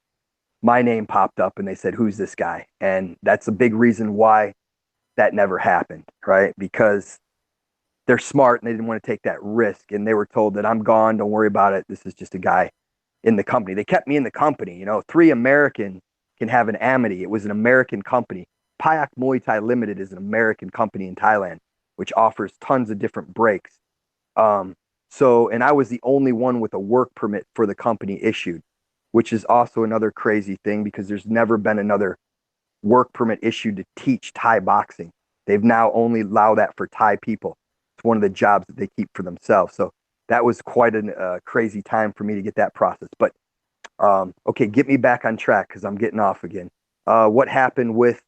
my name popped up, and they said, who's this guy? And that's a big reason why that never happened, right? Because they're smart, and they didn't want to take that risk. And they were told that I'm gone. Don't worry about it. This is just a guy in the company. They kept me in the company. Three American can have an amity. It was an American company. Payak Muay Thai Limited is an American company in Thailand, which offers tons of different breaks. Um, and I was the only one with a work permit for the company issued, which is also another crazy thing, because there's never been another work permit issued to teach Thai boxing. They've now only allow that for Thai people. It's one of the jobs that they keep for themselves. So that was quite a crazy time for me to get that process. But okay, get me back on track, because I'm getting off again. What happened with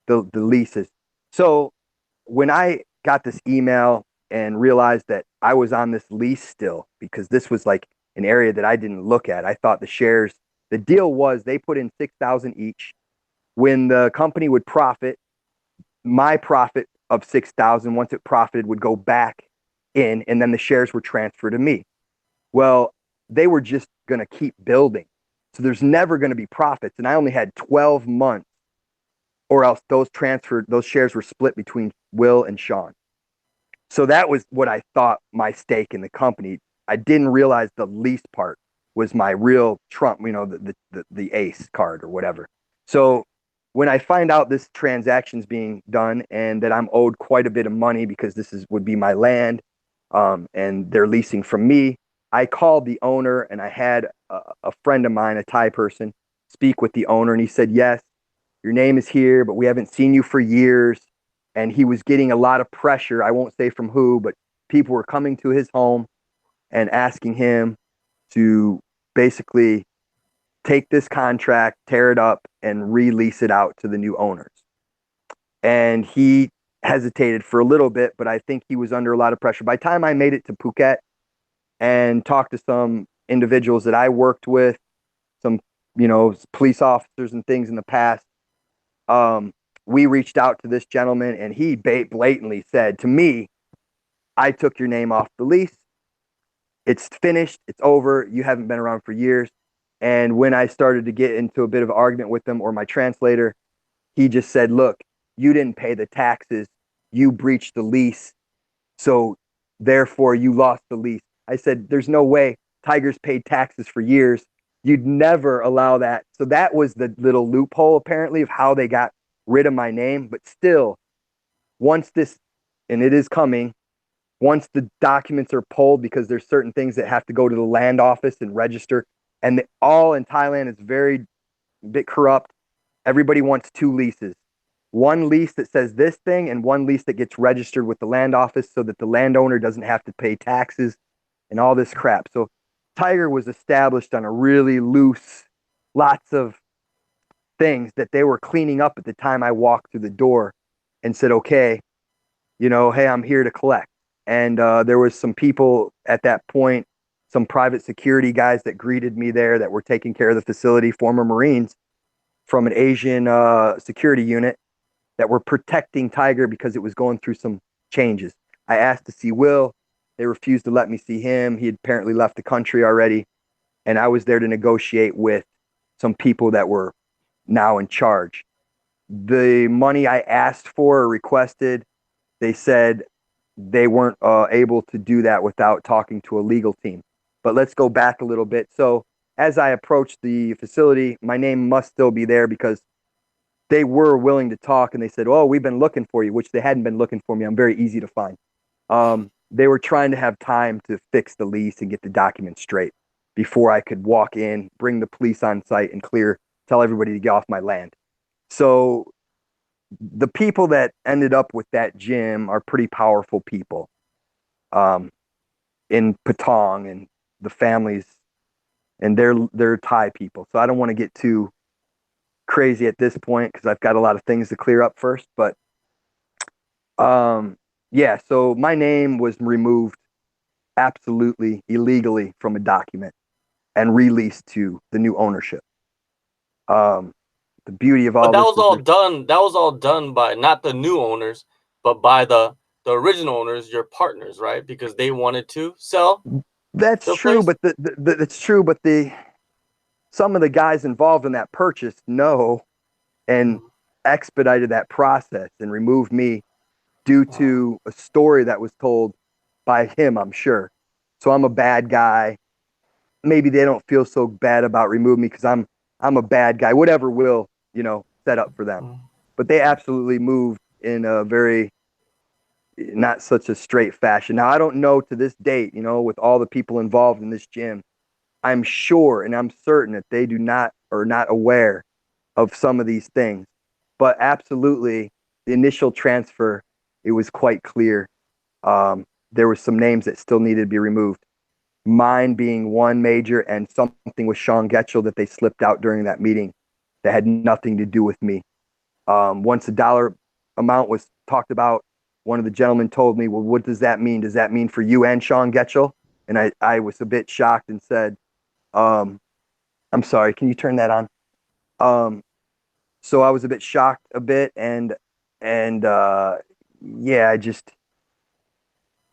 the leases. So when I got this email and realized that I was on this lease still, because this was like an area that I didn't look at, I thought the shares, the deal was they put in 6,000 each. When the company would profit, my profit of 6,000, once it profited, would go back in, and then the shares were transferred to me. Well, they were just going to keep building. So there's never going to be profits. And I only had 12 months, or else those shares were split between Will and Shaun. So that was what I thought my stake in the company. I didn't realize the lease part was my real trump, the ace card or whatever. So when I find out this transaction's being done and that I'm owed quite a bit of money because would be my land, and they're leasing from me, I called the owner and I had a friend of mine, a Thai person, speak with the owner, and he said, yes, your name is here, but we haven't seen you for years. And he was getting a lot of pressure. I won't say from who, but people were coming to his home and asking him to basically take this contract, tear it up, and release it out to the new owners. And he hesitated for a little bit, but I think he was under a lot of pressure. By the time I made it to Phuket and talked to some individuals that I worked with, some, police officers and things in the past, we reached out to this gentleman, and he blatantly said to me, I took your name off the lease. It's finished. It's over. You haven't been around for years. And when I started to get into a bit of an argument with him, or my translator, he just said, look, you didn't pay the taxes. You breached the lease. So therefore you lost the lease. I said, there's no way. Tiger's paid taxes for years. You'd never allow that. So that was the little loophole, apparently, of how they got rid of my name. But still, once this, and it is coming, once the documents are pulled, because there's certain things that have to go to the land office and register, and all in Thailand is very bit corrupt. Everybody wants two leases. One lease that says this thing and one lease that gets registered with the land office so that the landowner doesn't have to pay taxes and all this crap. So Tiger was established on a really loose, lots of things that they were cleaning up at the time I walked through the door and said, okay, hey, I'm here to collect. And there was some people at that point, some private security guys that greeted me there that were taking care of the facility, former Marines from an Asian security unit that were protecting Tiger because it was going through some changes. I asked to see Will. They refused to let me see him. He had apparently left the country already. And I was there to negotiate with some people that were now in charge. The money I asked for or requested, they said they weren't able to do that without talking to a legal team. But let's go back a little bit. So as I approached the facility, my name must still be there because they were willing to talk, and they said, oh, we've been looking for you, which they hadn't been looking for me. I'm very easy to find. They were trying to have time to fix the lease and get the documents straight before I could walk in, bring the police on site, and tell everybody to get off my land. So the people that ended up with that gym are pretty powerful people in Patong, and the families, and they're Thai people. So I don't want to get too crazy at this point because I've got a lot of things to clear up first. But yeah, so my name was removed absolutely illegally from a document and released to the new ownership. The beauty of But all that this was is all done. That was all done by not the new owners, but by the original owners, your partners, right? Because they wanted to sell that's the true, place. but that's true, but some of the guys involved in that purchase know and Mhm. expedited that process and removed me due to a story that was told by him, I'm sure. So I'm a bad guy. Maybe they don't feel so bad about removing me because I'm a bad guy. Whatever will, set up for them. But they absolutely moved in a very not such a straight fashion. Now I don't know to this date, with all the people involved in this gym, I'm sure and I'm certain that they do not are not aware of some of these things. But absolutely, the initial transfer, it was quite clear. There were some names that still needed to be removed. Mine being one major, and something with Shaun Getchel that they slipped out during that meeting that had nothing to do with me. Once the dollar amount was talked about, one of the gentlemen told me, well, what does that mean? Does that mean for you and Shaun Getchel? And I was a bit shocked and said, um, I'm sorry, can you turn that on? Um, so I was a bit shocked a bit and yeah, I just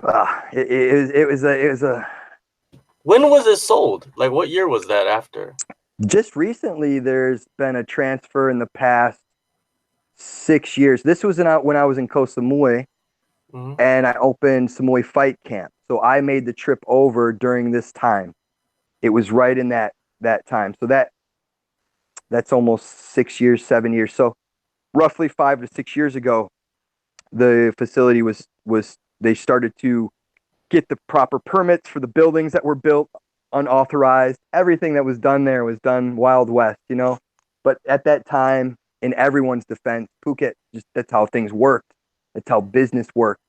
it was a When was it sold? Like, what year was that after? just recently there's been a transfer in the past 6 years. This was when I was in Koh Samui Hmm. and I opened Samui Fight Camp. So I made the trip over during this time. It was right in that time. So that's almost 6 years, 7 years. So roughly 5 to 6 years ago, the facility was they started to get the proper permits for the buildings that were built unauthorized. Everything that was done there was done Wild West, you know. But at that time, in everyone's defense, Phuket, just that's how things worked. That's how business worked.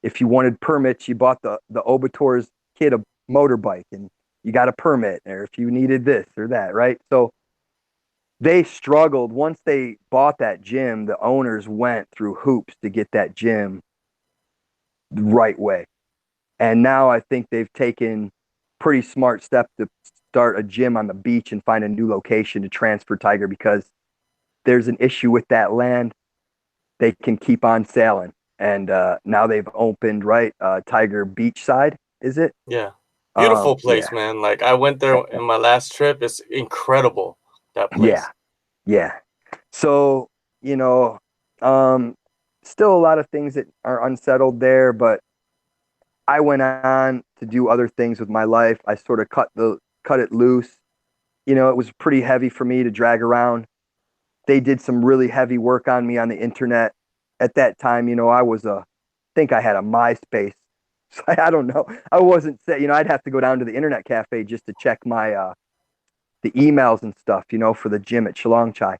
If you wanted permits, you bought the Obator's kid a motorbike and you got a permit, or if you needed this or that, right? So they struggled. Once they bought that gym, the owners went through hoops to get that gym the right way. And now I think they've taken pretty smart step to start a gym on the beach and find a new location to transfer Tiger because there's an issue with that land. They can keep on sailing. And now they've opened, right? Tiger Beachside, is it? Yeah. Beautiful place, Yeah, man. Like, I went there in my last trip. It's incredible, that yeah, place. yeah. So, you know, um, still a lot of things that are unsettled there, but I went on to do other things with my life. I sort of cut it loose. You know, it was pretty heavy for me to drag around. They did some really heavy work on me on the internet. At that time, you know, I think I had a MySpace. So I don't know. I wasn't say, you know, I'd have to go down to the internet cafe just to check my the emails and stuff, you know, for the gym at Shillong Chai.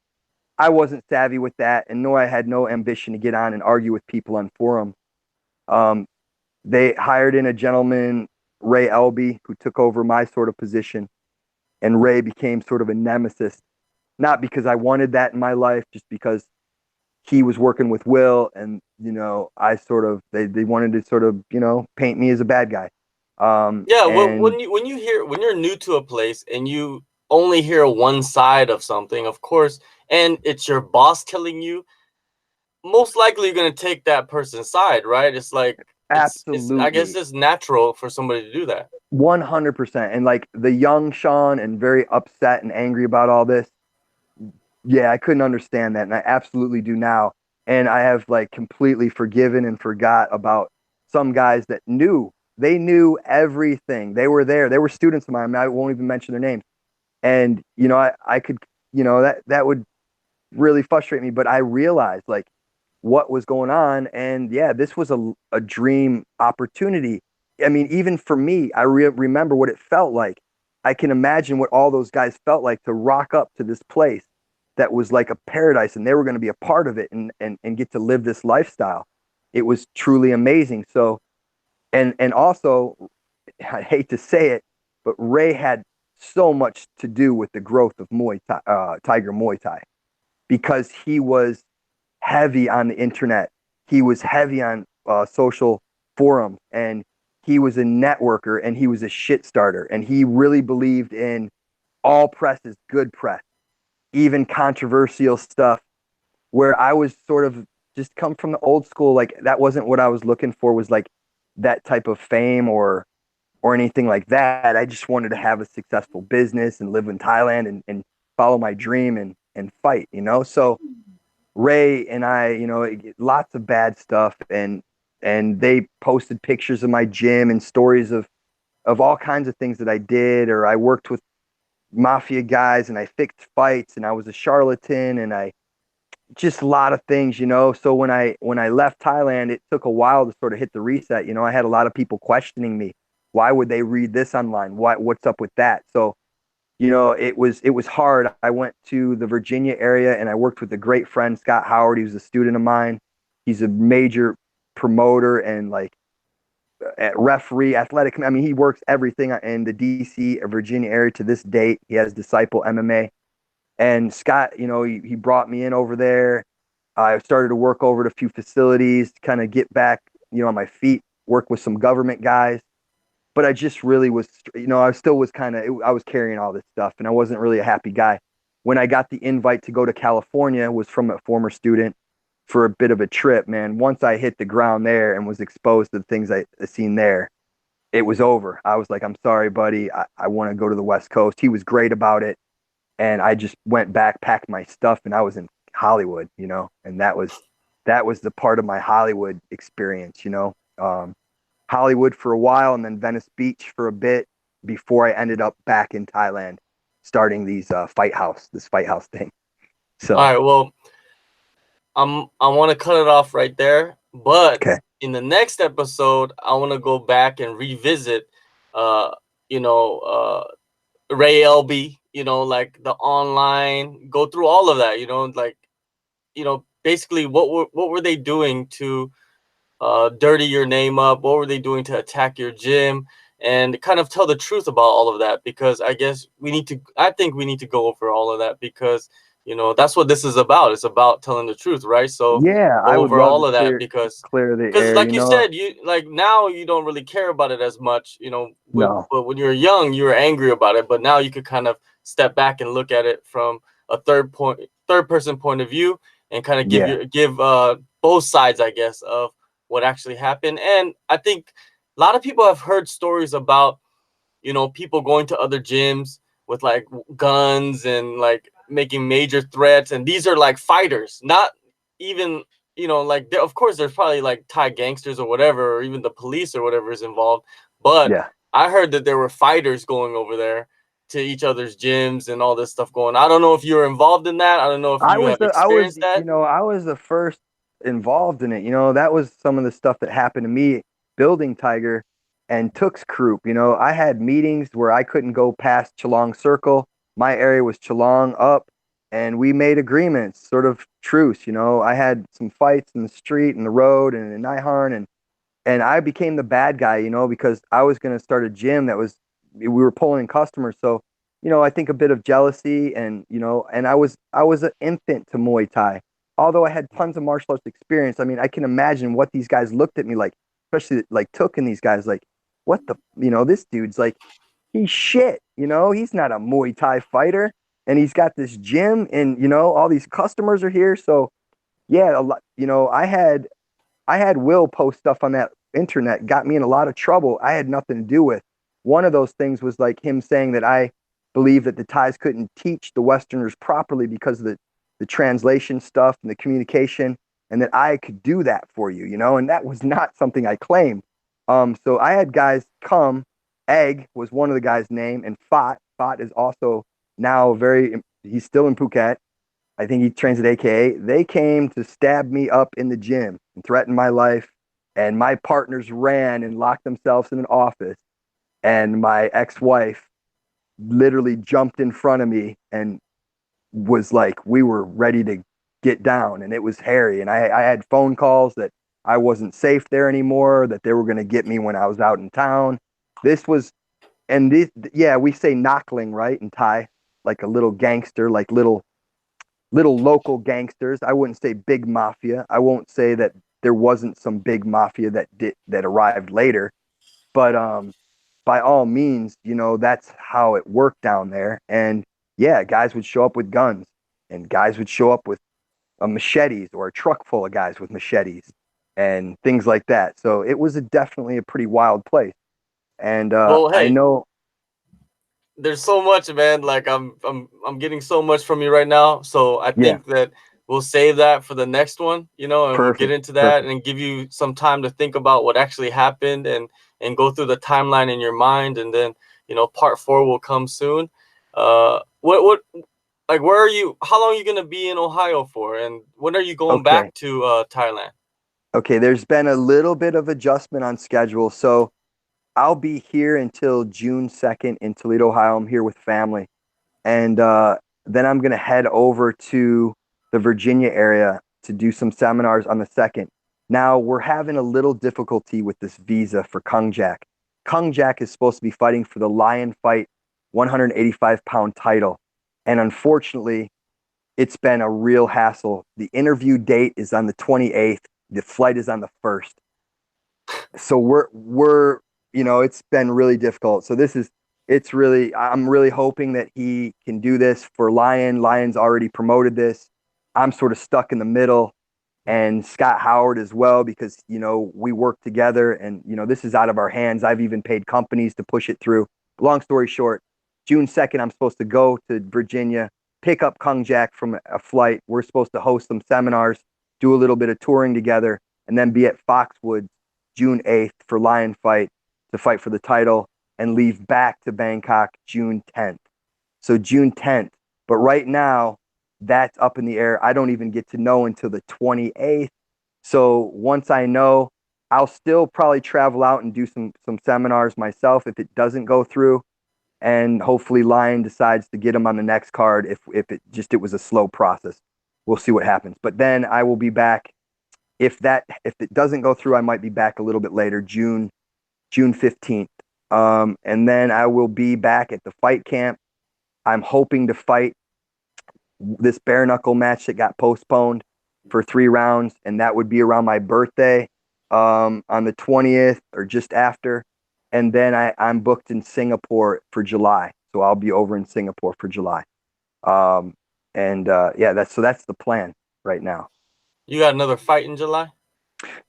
I wasn't savvy with that, and nor I had no ambition to get on and argue with people on forum. Um, they hired in a gentleman, Ray Elby, who took over my sort of position, and Ray became sort of a nemesis. Not because I wanted that in my life, just because he was working with Will, and you know, they wanted to sort of paint me as a bad guy. Yeah, And when you're new to a place and you only hear one side of something, of course, and it's your boss telling you, most likely you're gonna take that person's side, right? It's like it's I guess absolutely it's natural for somebody to do that. 100%. And like the young Sean, and very upset and angry about all this. Yeah, I couldn't understand that, and I absolutely do now. And I have like completely forgiven and forgot about some guys that knew everything. They were there. They were students of mine. I mean, I won't even mention their names. And you know, I could, that would really frustrate me. But I realized like what was going on, and yeah, this was a dream opportunity. I mean, even for me, I remember what it felt like. I can imagine what all those guys felt like to rock up to this place that was like a paradise, and they were going to be a part of it and get to live this lifestyle. It was truly amazing. So, and also, I hate to say it, but Ray had so much to do with the growth of Tiger Muay Thai, because he was heavy on the internet. He was heavy on social forums, and he was a networker, and he was a shit starter, and he really believed in all press is good press, even controversial stuff. Where I was sort of just come from the old school, like that wasn't what I was looking for. Was like that type of fame or anything like that. I just wanted to have a successful business and live in Thailand and follow my dream and fight, you know? So Ray and I, you know, lots of bad stuff, and they posted pictures of my gym and stories of all kinds of things that I did, or I worked with mafia guys and I fixed fights and I was a charlatan, and I just a lot of things, you know. So when I left Thailand, it took a while to sort of hit the reset. You know, I had a lot of people questioning me. Why would they read this online? What's up with that? So, you know, it was hard. I went to the Virginia area and I worked with a great friend, Scott Howard. He was a student of mine. He's a major promoter and like referee, athletic. I mean, he works everything in the DC or Virginia area to this date. He has Disciple MMA. And Scott, you know, he brought me in over there. I started to work over at a few facilities, kind of get back, on my feet, work with some government guys. But I just really was, I still was I was carrying all this stuff and I wasn't really a happy guy. When I got the invite to go to California was from a former student for a bit of a trip, man. Once I hit the ground there and was exposed to the things I seen there, it was over. I was like, I'm sorry, buddy. I want to go to the West Coast. He was great about it. And I just went back, packed my stuff, and I was in Hollywood, and that was the part of my Hollywood experience, Hollywood for a while and then Venice Beach for a bit before I ended up back in Thailand starting this fight house thing. All So, right, well, I want to cut it off right there, but okay. in the next episode, I want to go back and revisit, uh, you know, Ray LB, like the online, go through all of that, like, basically what were they doing to dirty your name up? What were they doing to attack your gym? And kind of tell the truth about all of that, because I think we need to go over all of that, because that's what this is about. It's about telling the truth, right? So Yeah, I go would over love all to of that, clear the because air, like you said, you like now you don't really care about it as much, No. but when you were young you were angry about it, but now you could kind of step back and look at it from a third person point of view, and kind of Yeah. give both sides, I guess, of what actually happened. And I think a lot of people have heard stories about, people going to other gyms with like guns and like making major threats. And these are like fighters, not even, like of course there's probably like Thai gangsters or whatever, or even the police or whatever is involved. But Yeah. I heard that there were fighters going over there to each other's gyms and all this stuff going. I don't know if you were involved in that. I don't know if you have experienced that. I was the first involved in it. That was some of the stuff that happened to me building Tiger and Took's Group. I had meetings where I couldn't go past Chalong Circle. My area was Chalong up, and we made agreements, sort of truce. I had some fights in the street and the road and in Naiharn, and I became the bad guy, because I was going to start a gym we were pulling in customers. So, I think a bit of jealousy and I was an infant to Muay Thai. Although I had tons of martial arts experience, I mean, I can imagine what these guys looked at me like, especially like Took and these guys like, what this dude's like, he's shit, he's not a Muay Thai fighter and he's got this gym and, all these customers are here. So, yeah, a lot, I had Will post stuff on that internet, got me in a lot of trouble I had nothing to do with. One of those things was like him saying that I believe that the Thais couldn't teach the Westerners properly because of the translation stuff and the communication, and that I could do that for you, and that was not something I claimed. So I had guys come. Egg was one of the guys' name, and Fat. Fat is also now he's still in Phuket. I think he trains at AKA. They came to stab me up in the gym and threaten my life. And my partners ran and locked themselves in an office. And my ex-wife literally jumped in front of me and was like, we were ready to get down. And it was hairy. And I had phone calls that I wasn't safe there anymore, that they were going to get me when I was out in town. This was, and this, yeah, we say knockling, right, in Thai, like a little gangster, like little local gangsters. I wouldn't say big mafia. I won't say that there wasn't some big mafia that arrived later, but by all means, that's how it worked down there. And yeah, guys would show up with guns, and guys would show up with machetes, or a truck full of guys with machetes and things like that. So it was definitely a pretty wild place. And Well, I hey, know, there's so much, man. Like I'm getting so much from you right now. So I yeah, think that we'll save that for the next one, and we'll get perfect, into that perfect. and give you some time to think about what actually happened, and go through the timeline in your mind. And then, part 4 will come soon. What like where are you? How long are you gonna be in Ohio for? And when are you going Okay. back to Thailand? Okay, there's been a little bit of adjustment on schedule. So I'll be here until June 2nd in Toledo, Ohio. I'm here with family. And then I'm going to head over to the Virginia area to do some seminars on the 2nd. Now, we're having a little difficulty with this visa for Kung Jack. Kung Jack is supposed to be fighting for the Lion Fight 185-pound title. And unfortunately, it's been a real hassle. The interview date is on the 28th. The flight is on the 1st. So we're it's been really difficult. So it's really, I'm really hoping that he can do this for Lion. Lion's already promoted this. I'm sort of stuck in the middle, and Scott Howard as well, because we work together, and this is out of our hands. I've even paid companies to push it through. Long story short, June 2nd, I'm supposed to go to Virginia, pick up Kung Jack from a flight. We're supposed to host some seminars, do a little bit of touring together, and then be at Foxwoods June 8th for Lion Fight, to fight for the title, and leave back to Bangkok June 10th. So June 10th. But right now, that's up in the air. I don't even get to know until the 28th. So once I know, I'll still probably travel out and do some seminars myself if it doesn't go through. And hopefully Lion decides to get him on the next card if it was a slow process. We'll see what happens. But then I will be back. If it doesn't go through, I might be back a little bit later, June 15th. And then I will be back at the fight camp. I'm hoping to fight this bare knuckle match that got postponed for 3 rounds, and that would be around my birthday, on the 20th or just after. And then I'm booked in Singapore for July, so I'll be over in Singapore for July. Yeah, that's the plan right now. You got another fight in July?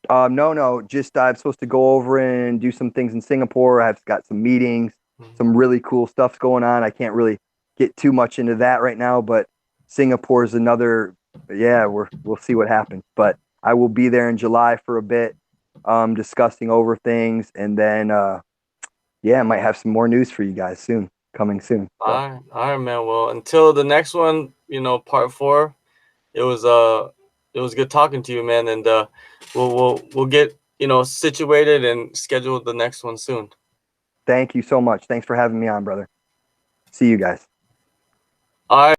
No, just I'm supposed to go over and do some things in Singapore. I've got some meetings, some really cool stuff going on. I can't really get too much into that right now, but Singapore is another. Yeah, we'll see what happens. But I will be there in July for a bit, discussing over things, and then I might have some more news for you guys soon, coming soon. So. All right, man. Well, until the next one, part 4. It was good talking to you, man, and we'll get situated and schedule the next one soon. Thank you so much. Thanks for having me on, brother. See you guys. All right.